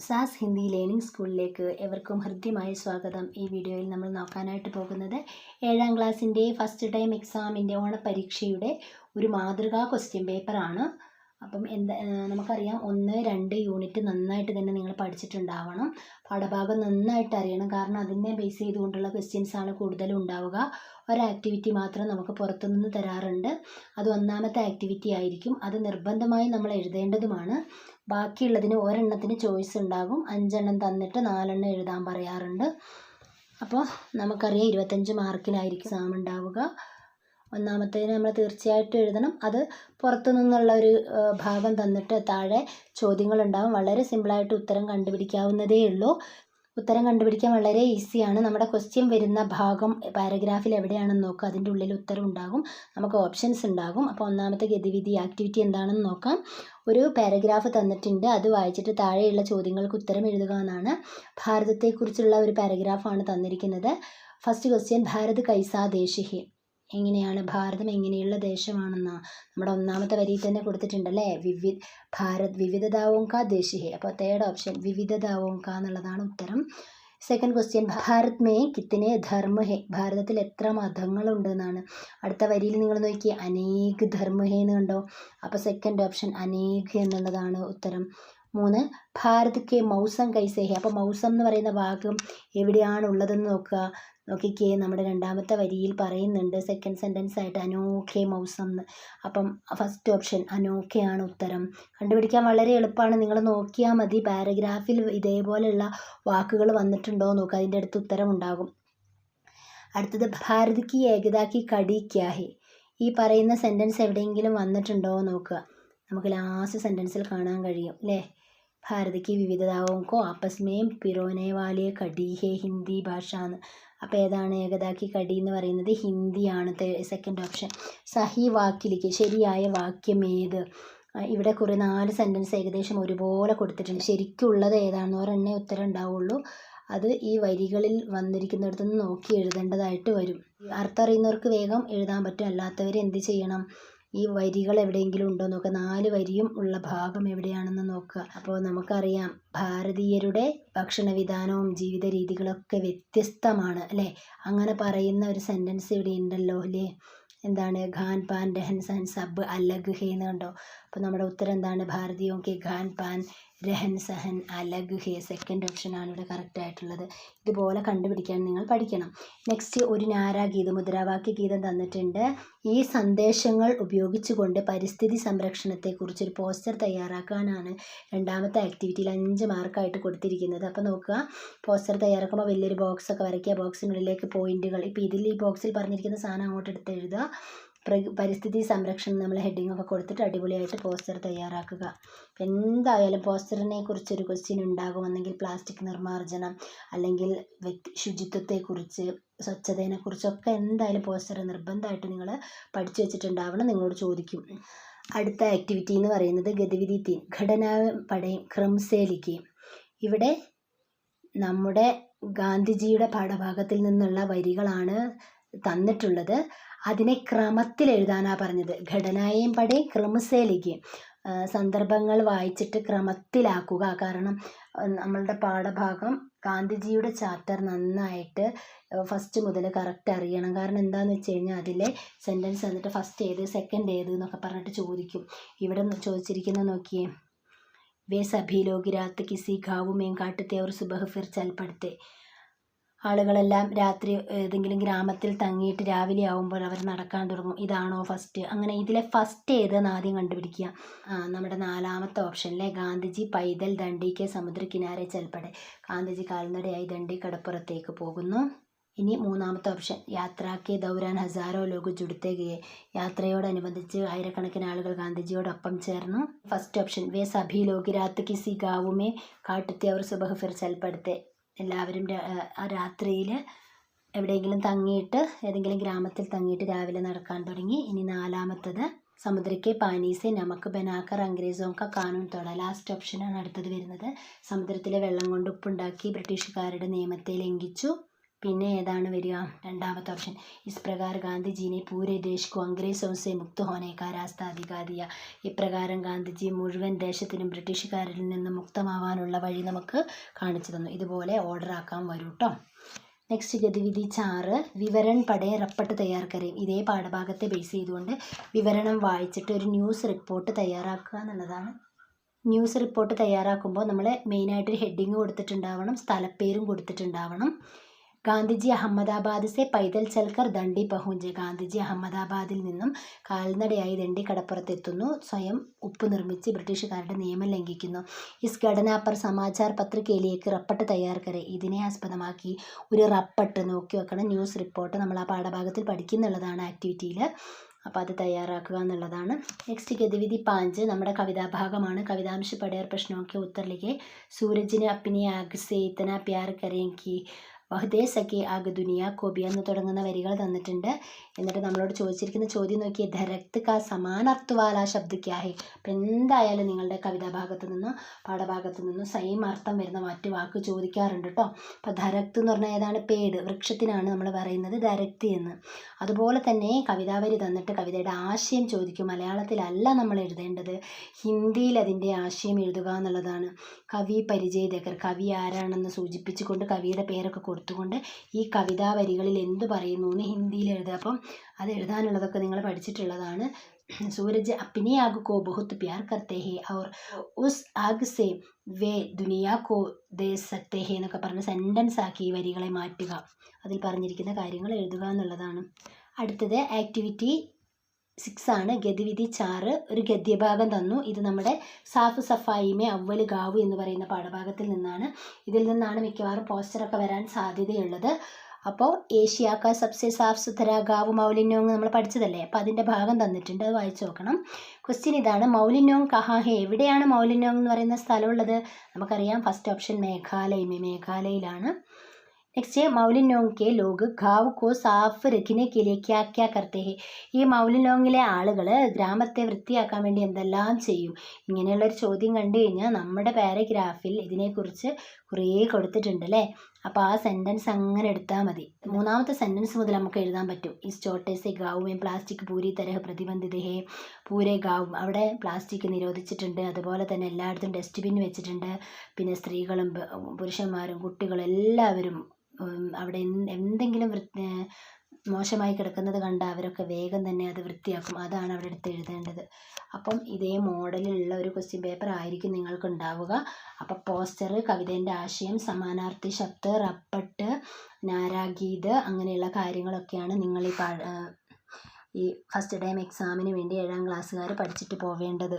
സാസ് Hindi learning സ്കൂളിലേക്ക് എവർക്കും ഹൃദ്യമായ സ്വാഗതം. ഈ വീഡിയോയിൽ നമ്മൾ നോക്കാനായിട്ട് പോകുന്നത് 7ാം ക്ലാസ്സിൻ്റെ ഫസ്റ്റ് ടൈം എക്സാമിൻ്റെ ഓണപരീക്ഷയുടെ ഒരു മാതൃകാ ക്വസ്റ്റ്യൻ പേപ്പറാണ്. അപ്പം നമുക്കറിയാം 1-2 യൂണിറ്റ് നന്നായിട്ട് തന്നെ നിങ്ങൾ പഠിച്ചിട്ടുണ്ടാവണം. പാഠഭാഗം നന്നായിട്ട് അറിയണം. കാരണം അതിനെ ബേസ് ചെയ്തുകൊണ്ടുള്ള ക്വസ്റ്റ്യൻസാണ് കൂടുതലും ഉണ്ടാവുക. ഒരാക്ടിവിറ്റി മാത്രം നമുക്ക് പുറത്തുനിന്ന് തരാറുണ്ട്. അത് 1ാമത്തെ ആക്ടിവിറ്റി ആയിരിക്കും. അത് നിർബന്ധമായും നമ്മൾ എഴുതേണ്ടതുമാണ്. ബാക്കിയുള്ളതിന് ഒരെണ്ണത്തിന് ചോയ്സ് ഉണ്ടാകും. 5 എണ്ണം തന്നിട്ട് 4 എണ്ണം എഴുതാൻ പറയാറുണ്ട്. അപ്പോൾ നമുക്കറിയാം 25 മാർക്കിനായിരിക്കും എക്സാം ഉണ്ടാവുക. 1ാമത്തേന് നമ്മൾ തീർച്ചയായിട്ടും എഴുതണം. അത് പുറത്തു നിന്നുള്ള ഒരു ഭാഗം തന്നിട്ട് താഴെ ചോദ്യങ്ങളുണ്ടാകും. വളരെ സിമ്പിളായിട്ട് ഉത്തരം കണ്ടുപിടിക്കാവുന്നതേ ഉള്ളൂ. ഉത്തരം കണ്ടുപിടിക്കാൻ വളരെ ഈസിയാണ്. നമ്മുടെ ക്വസ്റ്റ്യൻ വരുന്ന ഭാഗം പാരഗ്രാഫിൽ എവിടെയാണെന്ന് നോക്കുക. അതിൻ്റെ ഉള്ളിൽ ഉത്തരം ഉണ്ടാകും. നമുക്ക് ഓപ്ഷൻസ് ഉണ്ടാകും. അപ്പോൾ 1ാമത്തെ ഗതിവിധി ആക്ടിവിറ്റി എന്താണെന്ന് നോക്കാം. ഒരു പാരഗ്രാഫ് തന്നിട്ടുണ്ട്. അത് വായിച്ചിട്ട് താഴെയുള്ള ചോദ്യങ്ങൾക്ക് ഉത്തരം എഴുതുക എന്നാണ്. ഭാരതത്തെക്കുറിച്ചുള്ള ഒരു പാരഗ്രാഫാണ് തന്നിരിക്കുന്നത്. ഫസ്റ്റ് ക്വസ്റ്റ്യൻ, ഭാരത് കൈസാ ദേശ് ഹെ. എങ്ങനെയാണ് ഭാരതം എങ്ങനെയുള്ള ദേശമാണെന്നാണ് നമ്മുടെ 1ാമത്തെ വരിയിൽ തന്നെ കൊടുത്തിട്ടുണ്ടല്ലേ. ഭാരത് വിവിധതാവോം കാ ദേശ് ഹെ. അപ്പോൾ തേർഡ് ഓപ്ഷൻ വിവിധതാവോം കാ എന്നുള്ളതാണ് ഉത്തരം. സെക്കൻഡ് ക്വസ്റ്റ്യൻ, ഭാരത് മേ കിത്തനെ ധർമ്മ ഹെ. ഭാരതത്തിൽ എത്ര മതങ്ങളുണ്ട് എന്നാണ്. അടുത്ത വരിയിൽ നിങ്ങൾ നോക്കിയേ, അനേക് ധർമ്മ ഹെ എന്ന് കണ്ടോ. അപ്പോൾ സെക്കൻഡ് ഓപ്ഷൻ അനേക് എന്നുള്ളതാണ് ഉത്തരം. 3, ഭാരത് കെ മൗസം കൈസേ ഹെ. അപ്പോൾ മൗസം എന്ന് പറയുന്ന ഭാഗം എവിടെയാണ് ഉള്ളതെന്ന് നോക്കിക്കേ. നമ്മുടെ 2ാമത്തെ വരിയിൽ പറയുന്നുണ്ട് സെക്കൻഡ് സെൻറ്റൻസ് ആയിട്ട് അനോഖെ മൗസം എന്ന്. അപ്പം ഫസ്റ്റ് ഓപ്ഷൻ അനോഖയാണ് ഉത്തരം. കണ്ടുപിടിക്കാൻ വളരെ എളുപ്പമാണ്. നിങ്ങൾ നോക്കിയാൽ മതി. പാരഗ്രാഫിൽ ഇതേപോലെയുള്ള വാക്കുകൾ വന്നിട്ടുണ്ടോ നോക്കുക. അതിൻ്റെ അടുത്ത് ഉത്തരം ഉണ്ടാകും. അടുത്തത്, ഭാരത് കി ഏകതാ കി കടി ക്യാ ഹെ. ഈ പറയുന്ന സെൻറ്റൻസ് എവിടെയെങ്കിലും വന്നിട്ടുണ്ടോ നോക്കുക. നമുക്ക് ലാസ്റ്റ് സെൻറ്റൻസിൽ കാണാൻ കഴിയും അല്ലേ. ഭാരത് കി വിവിധതാവോം കോ ആപ്പസ് മേം പിറോനെ വാലിയ കടി ഹെ ഹിന്ദി ഭാഷ എന്ന്. അപ്പോൾ ഏതാണ് ഏകതാ കി കടി എന്ന് പറയുന്നത്? ഹിന്ദിയാണ്. Second option. സഹി വാക്കിലേക്ക് ശരിയായ വാക്യം ഏത്? ഇവിടെ കുറേ 4 സെൻറ്റൻസ് ഏകദേശം ഒരുപോലെ കൊടുത്തിട്ടുണ്ട്. ശരിക്കുള്ളത് ഏതാണെന്ന് ഒരെണ്ണേ ഉത്തരം ഉണ്ടാവുള്ളൂ. അത് ഈ വരികളിൽ വന്നിരിക്കുന്നിടത്തുനിന്ന് നോക്കി എഴുതേണ്ടതായിട്ട് വരും. അർത്ഥം അറിയുന്നവർക്ക് വേഗം എഴുതാൻ പറ്റും. അല്ലാത്തവർ എന്ത് ചെയ്യണം? ഈ വരികൾ എവിടെയെങ്കിലും ഉണ്ടോ നോക്കുക. 4 വരിയും ഉള്ള ഭാഗം എവിടെയാണെന്ന് നോക്കുക. അപ്പോൾ നമുക്കറിയാം ഭാരതീയരുടെ ഭക്ഷണ വിധാനവും ജീവിത രീതികളൊക്കെ വ്യത്യസ്തമാണ് അല്ലേ. അങ്ങനെ പറയുന്ന ഒരു സെൻറ്റൻസ് ഇവിടെ ഉണ്ടല്ലോ അല്ലേ. എന്താണ്? ഖാൻ പാൻ രഹൻ സഹൻ സബ് അലഗ് ഹേ എന്ന് കണ്ടോ. അപ്പോൾ നമ്മുടെ ഉത്തരം എന്താണ്? ഭാരതീയോ കെ ഖാൻ പാൻ രഹൻ സഹൻ അലഗ് ഹേ. സെക്കൻഡ് ഓപ്ഷനാണ് ഇവിടെ കറക്റ്റ് ആയിട്ടുള്ളത്. ഇതുപോലെ കണ്ടുപിടിക്കാൻ നിങ്ങൾ പഠിക്കണം. നെക്സ്റ്റ്, ഒരു നാരാഗീതം മുദ്രാവാക്യ ഗീതം തന്നിട്ടുണ്ട്. ഈ സന്ദേശങ്ങൾ ഉപയോഗിച്ചുകൊണ്ട് പരിസ്ഥിതി സംരക്ഷണത്തെക്കുറിച്ച് ഒരു പോസ്റ്റർ തയ്യാറാക്കാനാണ് 2ാമത്തെ ആക്ടിവിറ്റിയിൽ 5 മാർക്കായിട്ട് കൊടുത്തിരിക്കുന്നത്. അപ്പോൾ നോക്കുക, പോസ്റ്റർ തയ്യാറാക്കുമ്പോൾ വലിയൊരു ബോക്സൊക്കെ വരയ്ക്കുക. ബോക്സിനുള്ളിലേക്ക് പോയിന്റുകൾ. ഇപ്പോൾ ഇതിൽ ഈ ബോക്സിൽ പറഞ്ഞിരിക്കുന്ന സാധനം അങ്ങോട്ട് എടുത്ത് എഴുതുക. പരിസ്ഥിതി സംരക്ഷണം നമ്മൾ ഹെഡിങ് ഒക്കെ കൊടുത്തിട്ട് അടിപൊളിയായിട്ട് പോസ്റ്റർ തയ്യാറാക്കുക. എന്തായാലും പോസ്റ്ററിനെ കുറിച്ചൊരു ക്വസ്റ്റ്യൻ ഉണ്ടാകും. ഒന്നെങ്കിൽ പ്ലാസ്റ്റിക് നിർമ്മാർജ്ജനം, അല്ലെങ്കിൽ ശുചിത്വത്തെക്കുറിച്ച്, സ്വച്ഛതയെക്കുറിച്ചൊക്കെ എന്തായാലും പോസ്റ്റർ നിർബന്ധമായിട്ട് നിങ്ങൾ പഠിച്ചു വെച്ചിട്ടുണ്ടാവണം. നിങ്ങളോട് ചോദിക്കും. അടുത്ത ആക്ടിവിറ്റി എന്ന് പറയുന്നത് ഗതിവിധി 3, ഘടനാ പഠയം ക്രംസേലിക്ക്. ഇവിടെ നമ്മുടെ ഗാന്ധിജിയുടെ പാഠഭാഗത്തിൽ നിന്നുള്ള വരികളാണ് തന്നിട്ടുള്ളത്. അതിനെ ക്രമത്തിൽ എഴുതാനാണ് പറഞ്ഞത്. ഘടനായും പടേ ക്രമസേലിക്ക്. സന്ദർഭങ്ങൾ വായിച്ചിട്ട് ക്രമത്തിലാക്കുക. കാരണം നമ്മളുടെ പാഠഭാഗം ഗാന്ധിജിയുടെ ചാപ്റ്റർ നന്നായിട്ട് ഫസ്റ്റ് മുതൽ കറക്റ്റ് അറിയണം. കാരണം എന്താണെന്ന് വെച്ച് കഴിഞ്ഞാൽ അതിലെ സെൻറ്റൻസ് എന്നിട്ട് ഫസ്റ്റ് ഏത് സെക്കൻഡ് ഏത് എന്നൊക്കെ പറഞ്ഞിട്ട് ചോദിക്കും. ഇവിടെ ചോദിച്ചിരിക്കുന്നത് നോക്കിയേ, വേ സഭി ലോഗ് രാത് കിസി ഗാവ് മേം കാട്ടത്തെ അവർ സുബഹ് ഫിർ ചൽ പടത്തെ. ആളുകളെല്ലാം രാത്രി ഏതെങ്കിലും ഗ്രാമത്തിൽ തങ്ങിയിട്ട് രാവിലെ ആവുമ്പോൾ അവർ നടക്കാൻ തുടങ്ങും. ഇതാണോ ഫസ്റ്റ്? അങ്ങനെ ഇതിലെ ഫസ്റ്റ് ഏതെന്ന് ആദ്യം കണ്ടുപിടിക്കുക. നമ്മുടെ 4ാമത്തെ ഓപ്ഷനിലെ ഗാന്ധിജി പൈതൽ ദണ്ഡിക്ക് സമുദ്ര കിനാരെ ചെൽപ്പടെ. ഗാന്ധിജി കാൽനടയായി ദണ്ഡി കടപ്പുറത്തേക്ക് പോകുന്നു. ഇനി 3ാമത്തെ ഓപ്ഷൻ, യാത്രാക്കെ ദൗരാൻ ഹസാരോ ലോഗ് ജുഡത്തെ ഗയെ. യാത്രയോടനുബന്ധിച്ച് ആയിരക്കണക്കിന് ആളുകൾ ഗാന്ധിജിയോടൊപ്പം ചേർന്നു. ഫസ്റ്റ് ഓപ്ഷൻ, വേ സഭി ലോഗ് രാത് കിസി ഗാവുമേ കാട്ടത്തെ അവർ സുബഹ് ഫിർ ചൽപ്പടത്തെ. എല്ലാവരും രാത്രിയിൽ എവിടെയെങ്കിലും തങ്ങിയിട്ട് ഏതെങ്കിലും ഗ്രാമത്തിൽ തങ്ങിയിട്ട് രാവിലെ നടക്കാൻ തുടങ്ങി. ഇനി 4ാമത്തത്, സമുദ്രക്കെ പാനീസെ നമക്ക് ബനാക്കർ അംഗ്രേസോ കാ കാനൂൻ തോട. ലാസ്റ്റ് ഓപ്ഷനാണ് അടുത്തത് വരുന്നത്. സമുദ്രത്തിലെ വെള്ളം കൊണ്ട് ഉപ്പുണ്ടാക്കി ബ്രിട്ടീഷുകാരുടെ നിയമത്തെ ലംഘിച്ചു. പിന്നെ ഏതാണ് വരിക? രണ്ടാമത്തെ ഓപ്ഷൻ. ഇസ് പ്രകാരം ഗാന്ധിജീനെ പൂരെ ദേശ് കോ അംഗ്രേസോ സെ മുക്ത് ഹോനെ കാ രാസ്ത ദിഖാ ദിയ. ഇപ്രകാരം ഗാന്ധിജി മുഴുവൻ ദേശത്തിനും ബ്രിട്ടീഷുകാരിൽ നിന്ന് മുക്തമാവാനുള്ള വഴി നമുക്ക് കാണിച്ചു തന്നു. ഇതുപോലെ ഓർഡർ ആക്കാൻ വരും കേട്ടോ. നെക്സ്റ്റ് ഗതിവിധി 4 വിവരൺ പഠേ റപ്പട്ട് തയ്യാർ കരയും. ഇതേ പാഠഭാഗത്തെ ബേസ് ചെയ്തുകൊണ്ട് വിവരണം വായിച്ചിട്ട് ഒരു ന്യൂസ് റിപ്പോർട്ട് തയ്യാറാക്കുക എന്നുള്ളതാണ്. ന്യൂസ് റിപ്പോർട്ട് തയ്യാറാക്കുമ്പോൾ നമ്മൾ മെയിനായിട്ടൊരു ഹെഡിങ് കൊടുത്തിട്ടുണ്ടാവണം, സ്ഥലപ്പേരും കൊടുത്തിട്ടുണ്ടാവണം. ഗാന്ധിജി അഹമ്മദാബാദ് സെ പൈദൽ ചൽക്കർ ദണ്ഡി പഹുഞ്ചെ. ഗാന്ധിജി അഹമ്മദാബാദിൽ നിന്നും കാൽനടയായി ദണ്ഡി കടപ്പുറത്തെത്തുന്നു. സ്വയം ഉപ്പ് നിർമ്മിച്ച് ബ്രിട്ടീഷുകാരുടെ നിയമം ലംഘിക്കുന്നു. ഇസ് ഘടന പർ സമാചാർ പത്രികയിലേക്ക് റപ്പട്ട് തയ്യാർ കരെ. ഇതിനെ ആസ്പദമാക്കി ഒരു റപ്പട്ട് നോക്കി വെക്കണം. ന്യൂസ് റിപ്പോർട്ട് നമ്മൾ ആ പാഠഭാഗത്തിൽ പഠിക്കുന്നുള്ളതാണ് ആക്ടിവിറ്റിയിൽ. അപ്പോൾ അത് തയ്യാറാക്കുക എന്നുള്ളതാണ്. നെക്സ്റ്റ് ഗതിവിധി 5 നമ്മുടെ കവിതാഭാഗമാണ്. കവിതാംശ പഠേർ പ്രശ്നമൊക്കെ ഉത്തരലിഖെ. സൂരജിനെ അപ്പിനെ ആഗ് സെ ഇത്തന പ്യാർ കരേം കി വഹ്ദേ സഖി ആഗ് ദുനിയ കോബി എന്ന് തുടങ്ങുന്ന വരികൾ തന്നിട്ടുണ്ട്. എന്നിട്ട് നമ്മളോട് ചോദിച്ചിരിക്കുന്ന ചോദ്യം നോക്കിയേ, ധരക്ത് കാ സമാനർത്ഥവാല ശബ്ദ ക്യാ ഹെ. അപ്പം എന്തായാലും നിങ്ങളുടെ കവിതാഭാഗത്ത് നിന്നോ പാഠഭാഗത്ത് നിന്നോ സെയിം അർത്ഥം വരുന്ന മറ്റു വാക്ക് ചോദിക്കാറുണ്ട് കേട്ടോ. അപ്പോൾ ധരക്ത് എന്ന് പറഞ്ഞാൽ ഏതാണ്? പേട്, വൃക്ഷത്തിനാണ് നമ്മൾ പറയുന്നത് ധരക്തി എന്ന്. അതുപോലെ തന്നെ കവിതാവരി തന്നിട്ട് കവിതയുടെ ആശയം ചോദിക്കും. മലയാളത്തിലല്ല നമ്മൾ എഴുതേണ്ടത്, ഹിന്ദിയിൽ അതിൻ്റെ ആശയം എഴുതുക എന്നുള്ളതാണ്. കവി പരിചയദേക്കർ, കവി ആരാണെന്ന് സൂചിപ്പിച്ചുകൊണ്ട് കവിയുടെ പേരൊക്കെ കൊടുത്തുകൊണ്ട് ഈ കവിതാവരികളിൽ എന്ത് പറയുന്നു എന്ന് ഹിന്ദിയിൽ എഴുതുക. അപ്പം അത് എഴുതാനുള്ളതൊക്കെ നിങ്ങൾ പഠിച്ചിട്ടുള്ളതാണ്. सूरज अपने आग को बहुत प्यार करते हैं और उस आग से वे दुनिया को दे सकते हैं എന്നൊക്കെ പറഞ്ഞ് സെൻറ്റൻസ് ആക്കി ഈ വരികളെ മാറ്റുക. അതിൽ പറഞ്ഞിരിക്കുന്ന കാര്യങ്ങൾ എഴുതുക എന്നുള്ളതാണ്. അടുത്തത് ആക്ടിവിറ്റി 6 ആണ്. ഗതിവിധി 4 ഒരു ഗദ്യഭാഗം തന്നു. ഇത് നമ്മുടെ സാഫ് സഫായിമേ അവല് ഗാവു എന്ന് പറയുന്ന പാഠഭാഗത്തിൽ നിന്നാണ്. ഇതിൽ നിന്നാണ് മിക്കവാറും പോസ്റ്ററൊക്കെ വരാൻ സാധ്യതയുള്ളത്. അപ്പോൾ ഏഷ്യാക്ക സബ്സെ സാഫ് സുഥര ഗാവ് മൗലിന്യോങ് നമ്മൾ പഠിച്ചതല്ലേ, അപ്പോൾ അതിൻ്റെ ഭാഗം തന്നിട്ടുണ്ട്, അത് വായിച്ചു നോക്കണം. ക്വസ്റ്റ്യൻ ഇതാണ്, മൗലിന്യോങ് കഹാ ഹെ. എവിടെയാണ് മൗലിന്യോങ് എന്ന് പറയുന്ന സ്ഥലമുള്ളത്? നമുക്കറിയാം, ഫസ്റ്റ് ഓപ്ഷൻ മേഘാലയയിലാണ്. നെക്സ്റ്റ്, മൗലിന്യോങ് കെ ലോഗ് ഗാവ് കോ സാഫ് രഖിനെ കെ ലിയെ ക്യാ ക്യാ കർത്തെ ഹെ. ഈ മൗലിന്യോങ്ങിലെ ആളുകൾ ഗ്രാമത്തെ വൃത്തിയാക്കാൻ വേണ്ടി എന്തെല്ലാം ചെയ്യും? ഇങ്ങനെയുള്ളൊരു ചോദ്യം കണ്ടു കഴിഞ്ഞാൽ നമ്മുടെ പാരഗ്രാഫിൽ ഇതിനെക്കുറിച്ച് കുറേ കൊടുത്തിട്ടുണ്ട് അല്ലേ. അപ്പോൾ ആ സെൻറ്റൻസ് അങ്ങനെ എടുത്താൽ മതി. 3ാമത്തെ സെൻറ്റൻസ് മുതൽ നമുക്ക് എഴുതാൻ പറ്റും. ഇസ് ചോട്ടെ സെ ഗാവുമേ പ്ലാസ്റ്റിക് പൂരി തരഹ് പ്രതിബന്ധിത ഹേ. പൂരെ ഗാവും, അവിടെ പ്ലാസ്റ്റിക് നിരോധിച്ചിട്ടുണ്ട്. അതുപോലെ തന്നെ എല്ലായിടത്തും ഡസ്റ്റ്ബിൻ വെച്ചിട്ടുണ്ട്. പിന്നെ സ്ത്രീകളും പുരുഷന്മാരും കുട്ടികളും എല്ലാവരും അവിടെ എന്തെങ്കിലും മോശമായി കിടക്കുന്നത് കണ്ട അവരൊക്കെ വേഗം തന്നെ അത് വൃത്തിയാക്കും. അതാണ് അവിടെ എടുത്ത് എഴുതേണ്ടത്. അപ്പം ഇതേ മോഡലിലുള്ള ഒരു ക്വസ്റ്റ്യൻ പേപ്പർ ആയിരിക്കും നിങ്ങൾക്ക് ഉണ്ടാവുക. അപ്പം പോസ്റ്റർ, കവിതേൻ്റെ ആശയം, സമാനാർത്ഥി ശബ്ദ, റപ്പട്ട്, നാരാഗീത് അങ്ങനെയുള്ള കാര്യങ്ങളൊക്കെയാണ് നിങ്ങൾ ഈ ഫസ്റ്റ് ടൈം എക്സാമിന് വേണ്ടി 7ാം ക്ലാസ്സുകാർ പഠിച്ചിട്ട് പോവേണ്ടത്.